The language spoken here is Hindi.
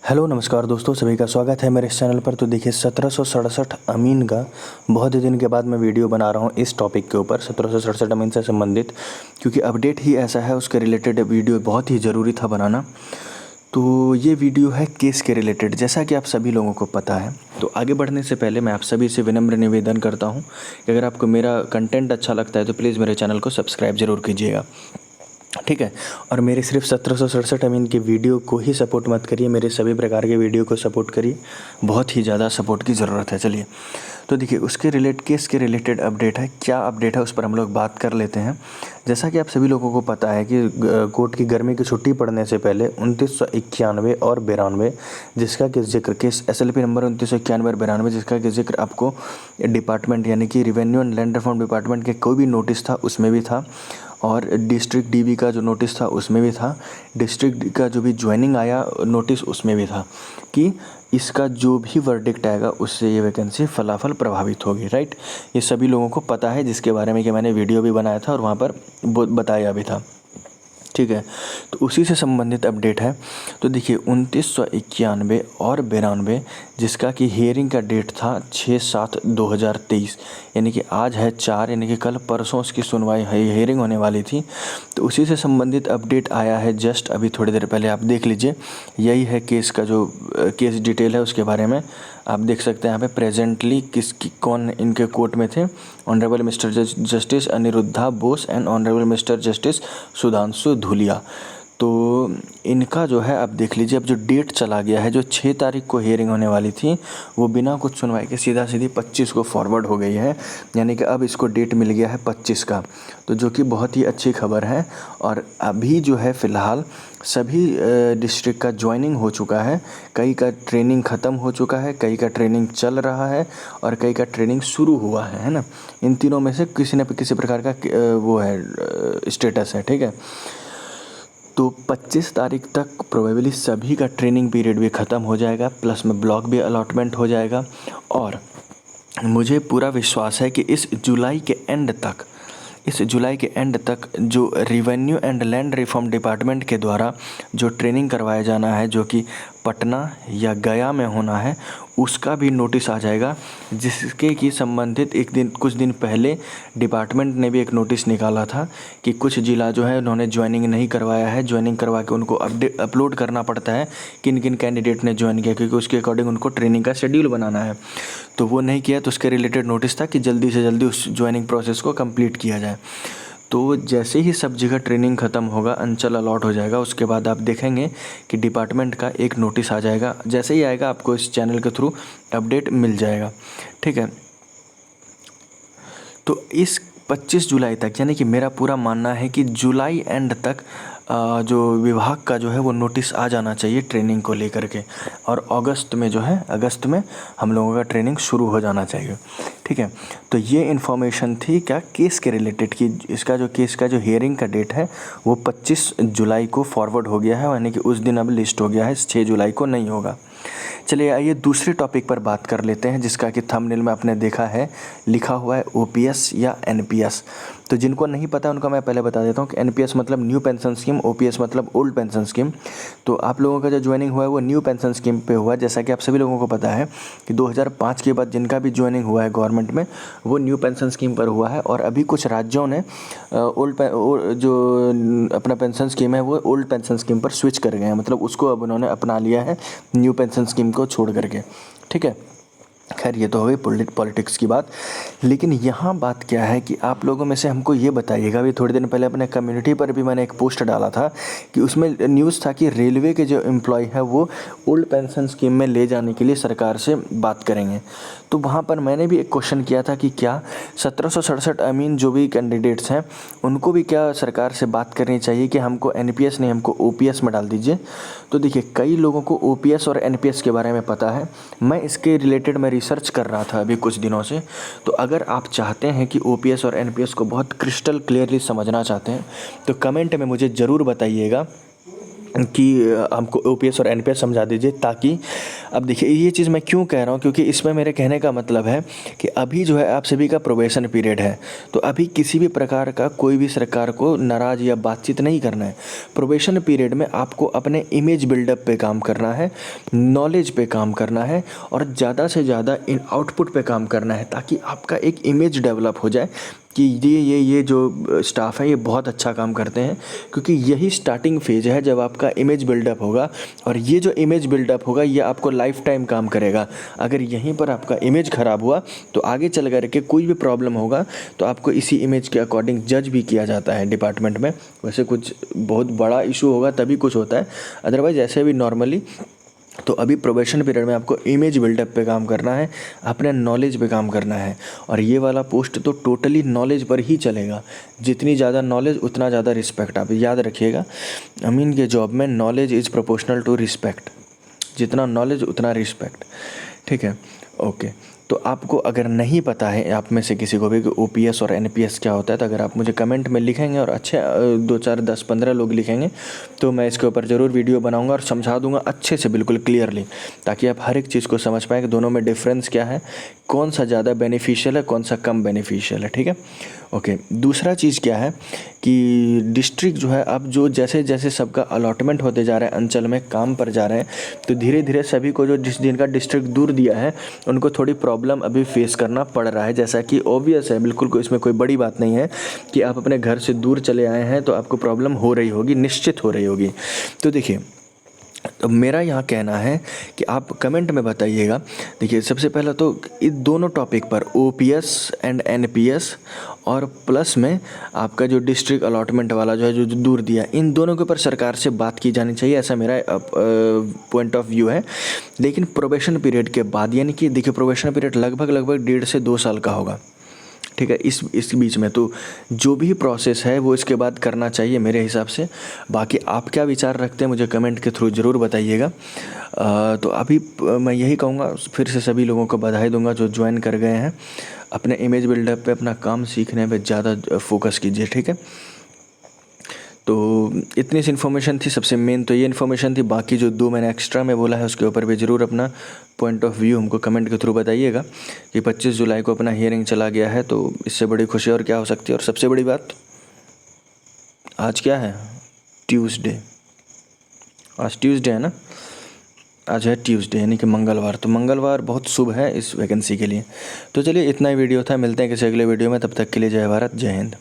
हेलो नमस्कार दोस्तों, सभी का स्वागत है मेरे इस चैनल पर। तो देखिए 1767 अमीन का बहुत दिन के बाद मैं वीडियो बना रहा हूँ इस टॉपिक के ऊपर, 1767 अमीन से संबंधित, क्योंकि अपडेट ही ऐसा है, उसके रिलेटेड वीडियो बहुत ही ज़रूरी था बनाना। तो ये वीडियो है केस के रिलेटेड, जैसा कि आप सभी लोगों को पता है। तो आगे बढ़ने से पहले मैं आप सभी से विनम्र निवेदन करता हूँ कि अगर आपको मेरा कंटेंट अच्छा लगता है तो प्लीज़ मेरे चैनल को सब्सक्राइब ज़रूर कीजिएगा, ठीक है। और मेरे सिर्फ 1767 अमीन के वीडियो को ही सपोर्ट मत करिए, मेरे सभी प्रकार के वीडियो को सपोर्ट करिए, बहुत ही ज़्यादा सपोर्ट की ज़रूरत है। चलिए, तो देखिए उसके केस के रिलेटेड अपडेट है, क्या अपडेट है उस पर हम लोग बात कर लेते हैं। जैसा कि आप सभी लोगों को पता है कि कोर्ट की गर्मी की छुट्टी पड़ने से पहले 2991 और 92, जिसका कि जिक्र केस SLP नंबर 2991 और 92, जिसका कि जिक्र आपको डिपार्टमेंट यानी कि revenue and land reform department के कोई भी नोटिस था उसमें भी था, और डिस्ट्रिक्ट DB का जो नोटिस था उसमें भी था, डिस्ट्रिक्ट का जो भी ज्वाइनिंग आया नोटिस उसमें भी था कि इसका जो भी वर्डिक्ट आएगा उससे ये वैकेंसी फलाफल प्रभावित होगी, राइट। ये सभी लोगों को पता है, जिसके बारे में कि मैंने वीडियो भी बनाया था और वहाँ पर बताया भी था, ठीक है। तो उसी से संबंधित अपडेट है। तो देखिए 2991 और 92, जिसका कि हियरिंग का डेट था 6/7/2023, यानी कि आज है 4, यानी कि कल परसों उसकी सुनवाई हियरिंग होने वाली थी। तो उसी से संबंधित अपडेट आया है जस्ट अभी थोड़ी देर पहले, आप देख लीजिए। यही है केस का जो केस डिटेल है, उसके बारे में आप देख सकते हैं यहाँ पे प्रेजेंटली कौन इनके कोर्ट में थे। Honourable mister justice Aniruddha Bose and honourable mister justice Sudhanshu Dhulia. तो इनका जो है आप देख लीजिए, अब जो डेट चला गया है, जो 6 तारीख को हियरिंग होने वाली थी, वो बिना कुछ सुनवाई के सीधा 25 को फॉरवर्ड हो गई है, यानी कि अब इसको डेट मिल गया है 25 का, तो जो कि बहुत ही अच्छी खबर है। और अभी जो है फ़िलहाल सभी डिस्ट्रिक्ट का ज्वाइनिंग हो चुका है, कई का ट्रेनिंग ख़त्म हो चुका है, कई का ट्रेनिंग चल रहा है और कई का ट्रेनिंग शुरू हुआ है ना। इन तीनों में से किसी न किसी प्रकार का वो है स्टेटस है, ठीक है। तो 25 तारीख तक प्रोबेबली सभी का ट्रेनिंग पीरियड भी ख़त्म हो जाएगा, प्लस में ब्लॉक भी अलॉटमेंट हो जाएगा। और मुझे पूरा विश्वास है कि इस जुलाई के एंड तक जो revenue and land reform department के द्वारा जो ट्रेनिंग करवाया जाना है, जो कि पटना या गया में होना है, उसका भी नोटिस आ जाएगा, जिसके की संबंधित कुछ दिन पहले डिपार्टमेंट ने भी एक नोटिस निकाला था कि कुछ ज़िला जो है उन्होंने ज्वाइनिंग नहीं करवाया है, ज्वाइनिंग करवा के उनको अपलोड करना पड़ता है किन किन कैंडिडेट ने ज्वाइन किया, क्योंकि उसके अकॉर्डिंग उनको ट्रेनिंग का शेड्यूल बनाना है। तो वो नहीं किया, तो उसके रिलेटेड नोटिस था कि जल्दी से जल्दी उस ज्वाइनिंग प्रोसेस को कंप्लीट किया जाए। तो जैसे ही सब जगह ट्रेनिंग ख़त्म होगा, अंचल अलॉट हो जाएगा, उसके बाद आप देखेंगे कि डिपार्टमेंट का एक नोटिस आ जाएगा। जैसे ही आएगा आपको इस चैनल के थ्रू अपडेट मिल जाएगा, ठीक है। तो इस 25 जुलाई तक, यानी कि मेरा पूरा मानना है कि जुलाई एंड तक जो विभाग का जो है वो नोटिस आ जाना चाहिए ट्रेनिंग को लेकर के, और अगस्त में हम लोगों का ट्रेनिंग शुरू हो जाना चाहिए, ठीक है। तो ये इन्फॉर्मेशन थी क्या केस के रिलेटेड, कि इसका जो केस का जो हियरिंग का डेट है वो 25 जुलाई को फॉरवर्ड हो गया है, यानी कि उस दिन अब लिस्ट हो गया है, 6 जुलाई को नहीं होगा। चलिए आइए दूसरे टॉपिक पर बात कर लेते हैं, जिसका कि थंबनेल में आपने देखा है, लिखा हुआ है OPS या NPS। तो जिनको नहीं पता उनका मैं पहले बता देता हूँ कि NPS मतलब न्यू पेंशन स्कीम, OPS मतलब ओल्ड पेंशन स्कीम। तो आप लोगों का जो ज्वाइनिंग हुआ है वो न्यू पेंशन स्कीम पे हुआ, जैसा कि आप सभी लोगों को पता है कि 2005 के बाद जिनका भी ज्वाइनिंग हुआ है गवर्नमेंट में, वो न्यू पेंशन स्कीम पर हुआ है। और अभी कुछ राज्यों ने जो अपना पेंशन स्कीम है वो ओल्ड पेंशन स्कीम पर स्विच कर गए हैं, मतलब उसको अब उन्होंने अपना लिया है न्यू पेंशन स्कीम को छोड़ करके, ठीक है। खैर ये तो हो गई पॉलिटिक्स की बात, लेकिन यहाँ बात क्या है कि आप लोगों में से हमको ये बताइएगा, अभी थोड़ी दिन पहले अपने कम्युनिटी पर भी मैंने एक पोस्ट डाला था कि उसमें न्यूज़ था कि रेलवे के जो एम्प्लॉय है वो ओल्ड पेंशन स्कीम में ले जाने के लिए सरकार से बात करेंगे। तो वहाँ पर मैंने भी एक क्वेश्चन किया था कि क्या 1767 अमीन जो भी कैंडिडेट्स हैं उनको भी क्या सरकार से बात करनी चाहिए कि हमको NPS नहीं, हमको OPS में डाल दीजिए। तो देखिए कई लोगों को OPS और NPS के बारे में पता है, मैं इसके रिलेटेड मैं रिसर्च कर रहा था अभी कुछ दिनों से। तो अगर आप चाहते हैं कि OPS और NPS को बहुत क्रिस्टल क्लियरली समझना चाहते हैं तो कमेंट में मुझे ज़रूर बताइएगा कि हमको ओपीएस और एनपीएस समझा दीजिए, ताकि अब देखिए ये चीज़ मैं क्यों कह रहा हूँ, क्योंकि इसमें मेरे कहने का मतलब है कि अभी जो है आप सभी का प्रोबेशन पीरियड है, तो अभी किसी भी प्रकार का कोई भी सरकार को नाराज़ या बातचीत नहीं करना है। प्रोबेशन पीरियड में आपको अपने इमेज बिल्डअप पे काम करना है, नॉलेज पे काम करना है और ज़्यादा से ज़्यादा इन आउटपुट पे काम करना है, ताकि आपका एक इमेज डेवलप हो जाए कि ये जो स्टाफ है ये बहुत अच्छा काम करते हैं, क्योंकि यही स्टार्टिंग फेज है जब आपका इमेज बिल्डअप होगा। और ये जो इमेज बिल्डअप होगा ये आपको लाइफ टाइम काम करेगा। अगर यहीं पर आपका इमेज ख़राब हुआ तो आगे चल कर के कोई भी प्रॉब्लम होगा तो आपको इसी इमेज के अकॉर्डिंग जज भी किया जाता है डिपार्टमेंट में। वैसे कुछ बहुत बड़ा इशू होगा तभी कुछ होता है, अदरवाइज ऐसे भी नॉर्मली। तो अभी प्रोबेशन पीरियड में आपको इमेज बिल्डअप पे काम करना है, अपने नॉलेज पे काम करना है। और ये वाला पोस्ट तो टोटली नॉलेज पर ही चलेगा। जितनी ज़्यादा नॉलेज उतना ज़्यादा रिस्पेक्ट। आप याद रखिएगा, अमीन के जॉब में knowledge is proportional to respect. जितना नॉलेज उतना रिस्पेक्ट, ठीक है। ओके, तो आपको अगर नहीं पता है आप में से किसी को भी कि ओपीएस और एनपीएस क्या होता है, तो अगर आप मुझे कमेंट में लिखेंगे और अच्छे 2 4 10 15 लोग लिखेंगे तो मैं इसके ऊपर ज़रूर वीडियो बनाऊंगा और समझा दूंगा अच्छे से, बिल्कुल क्लियरली, ताकि आप हर एक चीज़ को समझ पाएँ कि दोनों में डिफरेंस क्या है, कौन सा ज़्यादा बेनिफिशियल है, कौन सा कम बेनिफिशियल है, ठीक है। ओके, दूसरा चीज़ क्या है कि डिस्ट्रिक्ट जो है अब जो जैसे जैसे सबका अलॉटमेंट होते जा रहा है, अंचल में काम पर जा रहे हैं, तो धीरे धीरे सभी को जो जिनका डिस्ट्रिक्ट दूर दिया है उनको थोड़ी प्रॉब्लम अभी फेस करना पड़ रहा है। जैसा कि ऑब्वियस है, बिल्कुल इसमें कोई बड़ी बात नहीं है कि आप अपने घर से दूर चले आए हैं तो आपको प्रॉब्लम हो रही होगी, निश्चित हो रही होगी। तो देखिए, तो मेरा यहाँ कहना है कि आप कमेंट में बताइएगा। देखिए, सबसे पहला तो इन दोनों टॉपिक पर ओपीएस एंड एनपीएस और प्लस में आपका जो डिस्ट्रिक्ट अलॉटमेंट वाला जो है जो दूर दिया, इन दोनों के ऊपर सरकार से बात की जानी चाहिए, ऐसा मेरा पॉइंट ऑफ व्यू है। लेकिन प्रोबेशन पीरियड के बाद, यानी कि देखिए प्रोबेशन पीरियड लगभग 1.5 से 2 साल का होगा, ठीक है। इस बीच में तो जो भी प्रोसेस है वो इसके बाद करना चाहिए मेरे हिसाब से। बाकी आप क्या विचार रखते हैं मुझे कमेंट के थ्रू ज़रूर बताइएगा। तो अभी मैं यही कहूँगा, फिर से सभी लोगों को बधाई दूंगा जो ज्वाइन कर गए हैं। अपने इमेज बिल्डअप पे, अपना काम सीखने पे ज़्यादा फोकस कीजिए, ठीक है। तो इतनी सी इन्फॉर्मेशन थी, सबसे मेन तो ये इन्फॉर्मेशन थी। बाकी जो 2 मैंने एक्स्ट्रा में बोला है उसके ऊपर भी ज़रूर अपना पॉइंट ऑफ व्यू हमको कमेंट के थ्रू बताइएगा कि 25 जुलाई को अपना हियरिंग चला गया है, तो इससे बड़ी खुशी और क्या हो सकती है। और सबसे बड़ी बात, आज क्या है, ट्यूसडे, आज ट्यूसडे है ना, आज है ट्यूसडे यानी कि मंगलवार। तो मंगलवार बहुत शुभ है इस वैकेंसी के लिए। तो चलिए, इतना ही वीडियो था, मिलते हैं किसी अगले वीडियो में, तब तक के लिए जय भारत, जय हिंद।